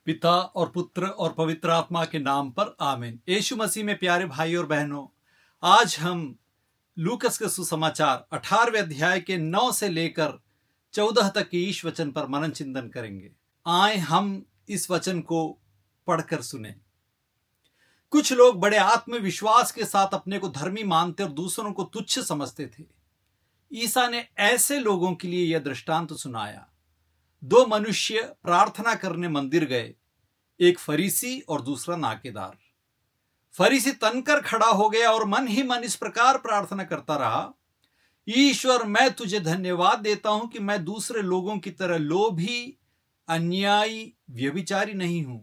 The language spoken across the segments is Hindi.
पिता और पुत्र और पवित्र आत्मा के नाम पर आमीन। यीशु मसीह में प्यारे भाई और बहनों, आज हम लूकस के सुसमाचार 18वें अध्याय के 9 से लेकर 14 तक के ईश वचन पर मनन चिंतन करेंगे। आए हम इस वचन को पढ़कर सुने। कुछ लोग बड़े आत्मविश्वास के साथ अपने को धर्मी मानते और दूसरों को तुच्छ समझते थे। ईसा ने ऐसे लोगों के लिए यह दृष्टांत सुनाया। दो मनुष्य प्रार्थना करने मंदिर गए, एक फरीसी और दूसरा नाकेदार। फरीसी तनकर खड़ा हो गया और मन ही मन इस प्रकार प्रार्थना करता रहा, ईश्वर, मैं तुझे धन्यवाद देता हूं कि मैं दूसरे लोगों की तरह लोभी, अन्यायी, व्यभिचारी नहीं हूं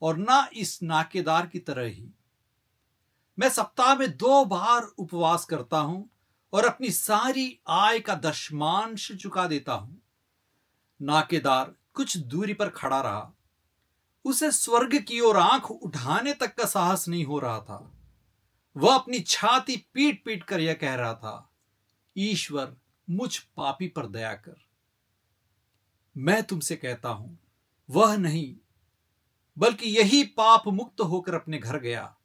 और ना इस नाकेदार की तरह ही। मैं सप्ताह में 2 बार उपवास करता हूं और अपनी सारी आय का दशमांश चुका देता हूं। नाकेदार कुछ दूरी पर खड़ा रहा। उसे स्वर्ग की ओर आंख उठाने तक का साहस नहीं हो रहा था। वह अपनी छाती पीट पीट कर यह कह रहा था, ईश्वर, मुझ पापी पर दया कर। मैं तुमसे कहता हूं, वह नहीं बल्कि यही पाप मुक्त होकर अपने घर गया,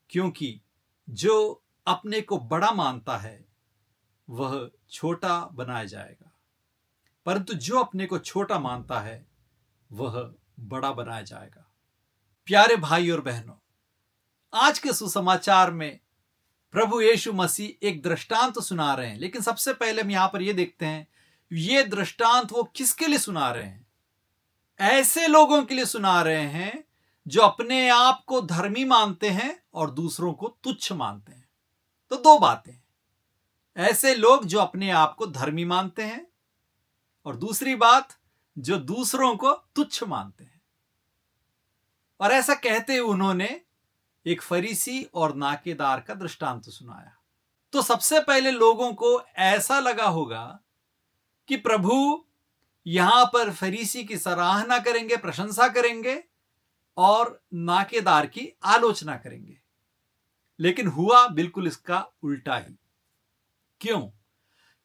क्योंकि जो अपने को बड़ा मानता है वह छोटा बनाया जाएगा, परंतु जो अपने को छोटा मानता है वह बड़ा बनाया जाएगा। प्यारे भाई और बहनों, आज के सुसमाचार में प्रभु यीशु मसीह एक दृष्टांत सुना रहे हैं, लेकिन सबसे पहले हम यहां पर यह देखते हैं, यह दृष्टांत वो किसके लिए सुना रहे हैं? ऐसे लोगों के लिए सुना रहे हैं जो अपने आप को धर्मी मानते हैं और दूसरों को तुच्छ मानते हैं। तो 2 बातें, ऐसे लोग जो अपने आप को धर्मी मानते हैं और दूसरी बात, जो दूसरों को तुच्छ मानते हैं। और ऐसा कहते हुए उन्होंने एक फरीसी और नाकेदार का दृष्टांत सुनाया। तो सबसे पहले लोगों को ऐसा लगा होगा कि प्रभु यहां पर फरीसी की सराहना करेंगे, प्रशंसा करेंगे और नाकेदार की आलोचना करेंगे। लेकिन हुआ बिल्कुल इसका उल्टा ही। क्यों?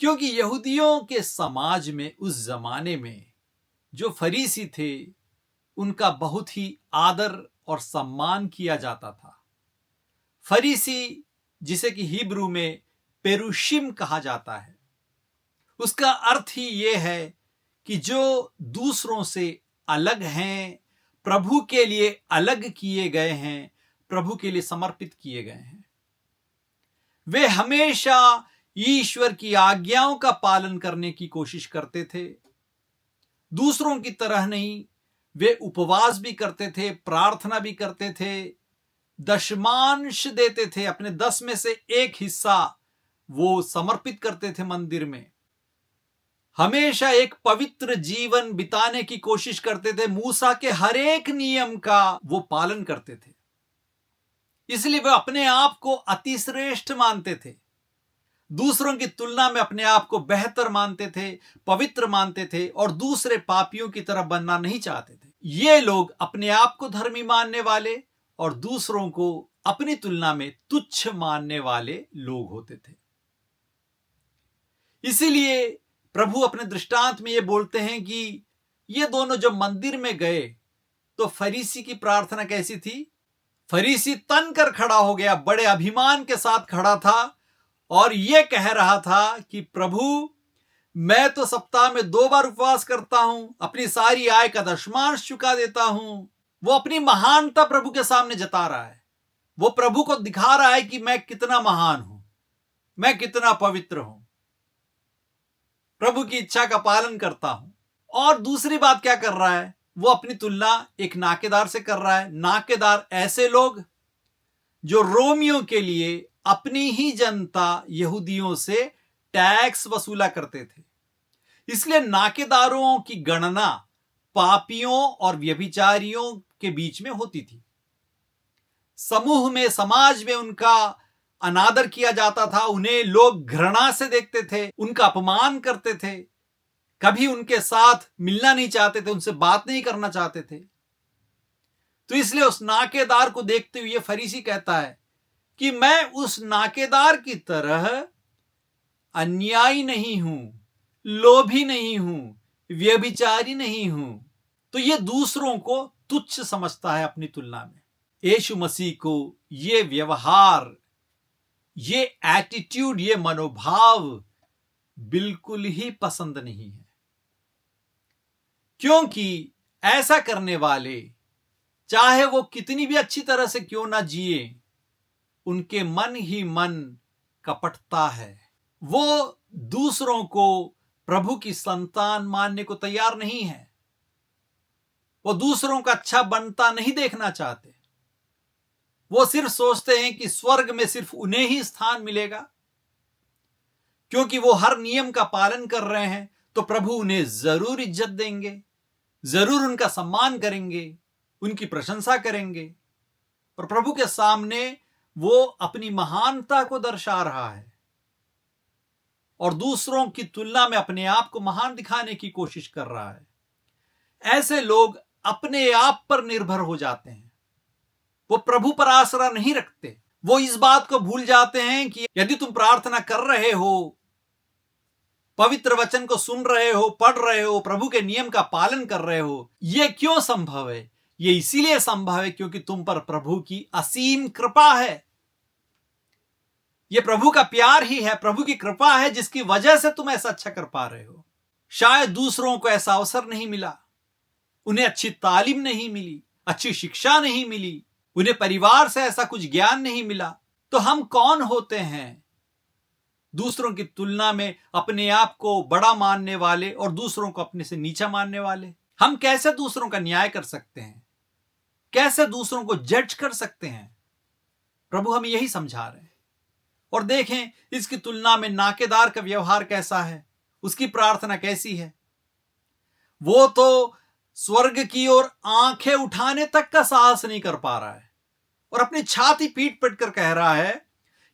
क्योंकि यहूदियों के समाज में उस जमाने में जो फरीसी थे, उनका बहुत ही आदर और सम्मान किया जाता था। फरीसी, जिसे कि हिब्रू में पेरुशिम कहा जाता है, उसका अर्थ ही यह है कि जो दूसरों से अलग हैं, प्रभु के लिए अलग किए गए हैं, प्रभु के लिए समर्पित किए गए हैं। वे हमेशा ईश्वर की आज्ञाओं का पालन करने की कोशिश करते थे। दूसरों की तरह नहीं, वे उपवास भी करते थे, प्रार्थना भी करते थे, दशमांश देते थे, अपने 10 में से 1 हिस्सा वो समर्पित करते थे मंदिर में। हमेशा एक पवित्र जीवन बिताने की कोशिश करते थे, मूसा के हर एक नियम का वो पालन करते थे। इसलिए वे अपने आप को अतिश्रेष्ठ मानते थे, दूसरों की तुलना में अपने आप को बेहतर मानते थे, पवित्र मानते थे और दूसरे पापियों की तरह बनना नहीं चाहते थे। ये लोग अपने आप को धर्मी मानने वाले और दूसरों को अपनी तुलना में तुच्छ मानने वाले लोग होते थे। इसीलिए प्रभु अपने दृष्टांत में ये बोलते हैं कि ये दोनों जब मंदिर में गए तो फरीसी की प्रार्थना कैसी थी? फरीसी तन कर खड़ा हो गया, बड़े अभिमान के साथ खड़ा था और यह कह रहा था कि प्रभु, मैं तो सप्ताह में 2 बार उपवास करता हूं, अपनी सारी आय का दशमांश चुका देता हूं। वो अपनी महानता प्रभु के सामने जता रहा है। वो प्रभु को दिखा रहा है कि मैं कितना महान हूं, मैं कितना पवित्र हूं, प्रभु की इच्छा का पालन करता हूं। और दूसरी बात क्या कर रहा है? वो अपनी तुलना एक नाकेदार से कर रहा है। नाकेदार ऐसे लोग जो रोमियों के लिए अपनी ही जनता यहूदियों से टैक्स वसूला करते थे। इसलिए नाकेदारों की गणना पापियों और व्यभिचारियों के बीच में होती थी। समूह में, समाज में उनका अनादर किया जाता था, उन्हें लोग घृणा से देखते थे, उनका अपमान करते थे, कभी उनके साथ मिलना नहीं चाहते थे, उनसे बात नहीं करना चाहते थे। तो इसलिए उस नाकेदार को देखते हुए फरीसी कहता है कि मैं उस नाकेदार की तरह अन्यायी नहीं हूं, लोभी नहीं हूं, व्यभिचारी नहीं हूं। तो ये दूसरों को तुच्छ समझता है अपनी तुलना में। यीशु मसीह को ये व्यवहार, ये एटीट्यूड, ये मनोभाव बिल्कुल ही पसंद नहीं है, क्योंकि ऐसा करने वाले चाहे वो कितनी भी अच्छी तरह से क्यों ना जिए, उनके मन ही मन कपटता है। वो दूसरों को प्रभु की संतान मानने को तैयार नहीं है। वो दूसरों का अच्छा बनता नहीं देखना चाहते। वो सिर्फ सोचते हैं कि स्वर्ग में सिर्फ उन्हें ही स्थान मिलेगा, क्योंकि वो हर नियम का पालन कर रहे हैं, तो प्रभु उन्हें जरूर इज्जत देंगे, जरूर उनका सम्मान करेंगे, उनकी प्रशंसा करेंगे। और प्रभु के सामने वो अपनी महानता को दर्शा रहा है और दूसरों की तुलना में अपने आप को महान दिखाने की कोशिश कर रहा है। ऐसे लोग अपने आप पर निर्भर हो जाते हैं। वो प्रभु पर आसरा नहीं रखते। वो इस बात को भूल जाते हैं कि यदि तुम प्रार्थना कर रहे हो, पवित्र वचन को सुन रहे हो, पढ़ रहे हो, प्रभु के नियम का पालन कर रहे हो, ये क्यों संभव है? ये इसीलिए संभव है क्योंकि तुम पर प्रभु की असीम कृपा है। ये प्रभु का प्यार ही है, प्रभु की कृपा है, जिसकी वजह से तुम ऐसा अच्छा कर पा रहे हो। शायद दूसरों को ऐसा अवसर नहीं मिला, उन्हें अच्छी तालीम नहीं मिली, अच्छी शिक्षा नहीं मिली, उन्हें परिवार से ऐसा कुछ ज्ञान नहीं मिला। तो हम कौन होते हैं दूसरों की तुलना में अपने आप को बड़ा मानने वाले और दूसरों को अपने से नीचा मानने वाले? हम कैसे दूसरों का न्याय कर सकते हैं? कैसे दूसरों को जज कर सकते हैं? प्रभु हमें यही समझा रहे हैं। और देखें इसकी तुलना में नाकेदार का व्यवहार कैसा है, उसकी प्रार्थना कैसी है। वो तो स्वर्ग की ओर आंखें उठाने तक का साहस नहीं कर पा रहा है और अपनी छाती पीट पीट कर कह रहा है,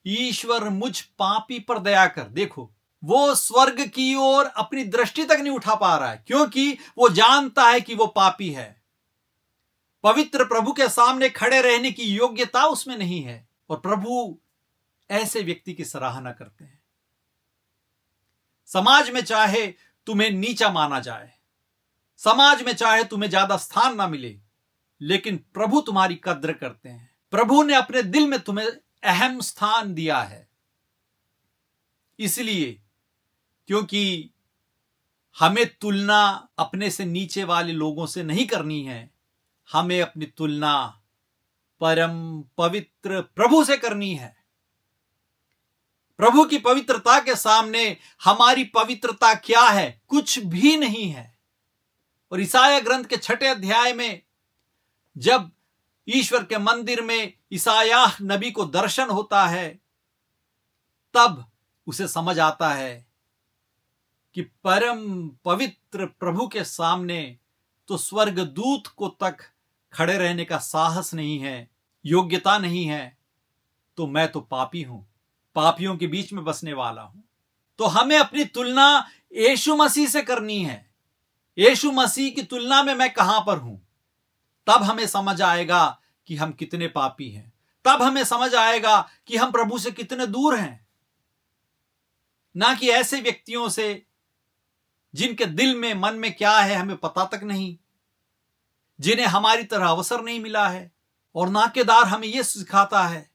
ईश्वर मुझ पापी पर दया कर। देखो, वो स्वर्ग की ओर अपनी दृष्टि तक नहीं उठा पा रहा है, क्योंकि वो जानता है कि वो पापी है। पवित्र प्रभु के सामने खड़े रहने की योग्यता उसमें नहीं है। और प्रभु ऐसे व्यक्ति की सराहना करते हैं। समाज में चाहे तुम्हें नीचा माना जाए, समाज में चाहे तुम्हें ज्यादा स्थान ना मिले, लेकिन प्रभु तुम्हारी कद्र करते हैं। प्रभु ने अपने दिल में तुम्हें अहम स्थान दिया है, इसलिए क्योंकि हमें तुलना अपने से नीचे वाले लोगों से नहीं करनी है। हमें अपनी तुलना परम पवित्र प्रभु से करनी है। प्रभु की पवित्रता के सामने हमारी पवित्रता क्या है? कुछ भी नहीं है। और ईसाया ग्रंथ के 6 अध्याय में जब ईश्वर के मंदिर में ईसायाह नबी को दर्शन होता है, तब उसे समझ आता है कि परम पवित्र प्रभु के सामने तो स्वर्गदूत को तक खड़े रहने का साहस नहीं है, योग्यता नहीं है, तो मैं तो पापी हूं, पापियों के बीच में बसने वाला हूं। तो हमें अपनी तुलना यीशु मसीह से करनी है। यीशु मसीह की तुलना में मैं कहां पर हूं? तब हमें समझ आएगा कि हम कितने पापी हैं। तब हमें समझ आएगा कि हम प्रभु से कितने दूर हैं। ना कि ऐसे व्यक्तियों से जिनके दिल में, मन में क्या है हमें पता तक नहीं, जिन्हें हमारी तरह अवसर नहीं मिला है। और नाकेदार हमें यह सिखाता है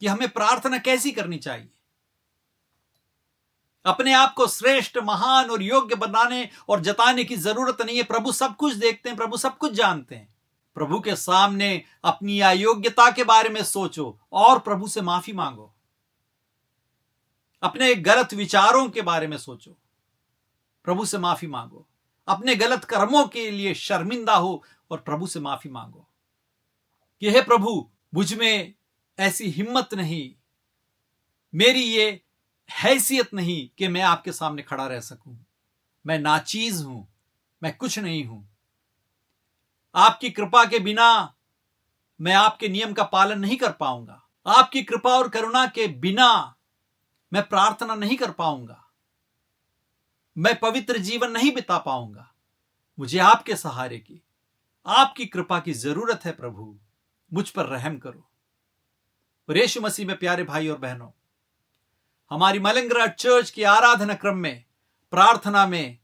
कि हमें प्रार्थना कैसी करनी चाहिए। अपने आप को श्रेष्ठ, महान और योग्य बनाने और जताने की जरूरत नहीं है। प्रभु सब कुछ देखते हैं, प्रभु सब कुछ जानते हैं। प्रभु के सामने अपनी अयोग्यता के बारे में सोचो और प्रभु से माफी मांगो। अपने गलत विचारों के बारे में सोचो, प्रभु से माफी मांगो। अपने गलत कर्मों के लिए शर्मिंदा हो और प्रभु से माफी मांगो कि हे प्रभु, मुझ में ऐसी हिम्मत नहीं, मेरी ये हैसियत नहीं कि मैं आपके सामने खड़ा रह सकूं। मैं नाचीज हूं, मैं कुछ नहीं हूं। आपकी कृपा के बिना मैं आपके नियम का पालन नहीं कर पाऊंगा। आपकी कृपा और करुणा के बिना मैं प्रार्थना नहीं कर पाऊंगा। मैं पवित्र जीवन नहीं बिता पाऊंगा। मुझे आपके सहारे की, आपकी कृपा की जरूरत है। प्रभु, मुझ पर रहम करो। और यीशु मसीह में प्यारे भाई और बहनों, हमारी मलंगरा चर्च की आराधना क्रम में, प्रार्थना में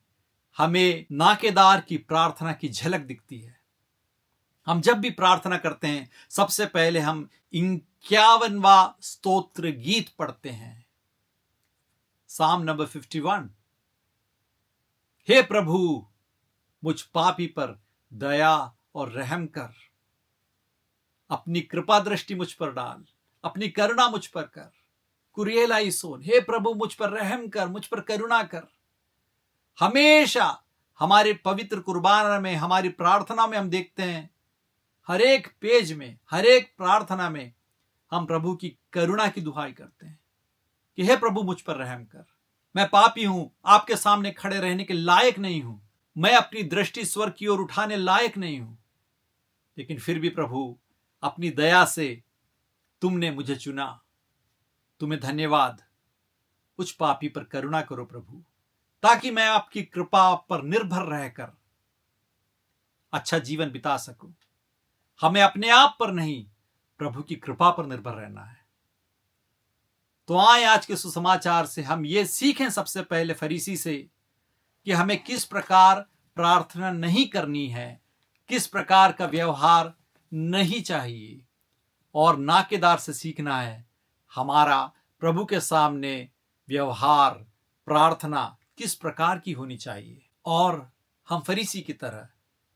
हमें नाकेदार की प्रार्थना की झलक दिखती है। हम जब भी प्रार्थना करते हैं सबसे पहले हम 51वां स्तोत्र गीत पढ़ते हैं, साम नंबर 51। हे प्रभु, मुझ पापी पर दया और रहम कर, अपनी कृपा दृष्टि मुझ पर डाल, अपनी करुणा मुझ पर कर। कुरिएला ईसोन, हे प्रभु मुझ पर रहम कर, मुझ पर करुणा कर। हमेशा हमारे पवित्र कुर्बाना में, हमारी प्रार्थना में हम देखते हैं, हर एक पेज में, हर एक प्रार्थना में हम प्रभु की करुणा की दुहाई करते हैं कि हे प्रभु मुझ पर रहम कर। मैं पापी हूं, आपके सामने खड़े रहने के लायक नहीं हूं, मैं अपनी दृष्टि स्वर्ग की ओर उठाने लायक नहीं हूं, लेकिन फिर भी प्रभु अपनी दया से तुमने मुझे चुना। तुम्हें धन्यवाद। उस पापी पर करुणा करो प्रभु, ताकि मैं आपकी कृपा पर निर्भर रहकर अच्छा जीवन बिता सकूं। हमें अपने आप पर नहीं, प्रभु की कृपा पर निर्भर रहना है। तो आए आज के सुसमाचार से हम ये सीखें सबसे पहले फरीसी से कि हमें किस प्रकार प्रार्थना नहीं करनी है, किस प्रकार का व्यवहार नहीं चाहिए, और नाकेदार से सीखना है हमारा प्रभु के सामने व्यवहार, प्रार्थना किस प्रकार की होनी चाहिए। और हम फरीसी की तरह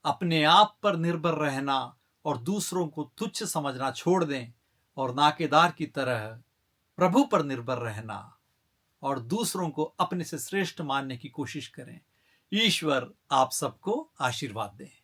अपने आप पर निर्भर रहना और दूसरों को तुच्छ समझना छोड़ दें, और नाकेदार की तरह प्रभु पर निर्भर रहना और दूसरों को अपने से श्रेष्ठ मानने की कोशिश करें। ईश्वर आप सबको आशीर्वाद दें।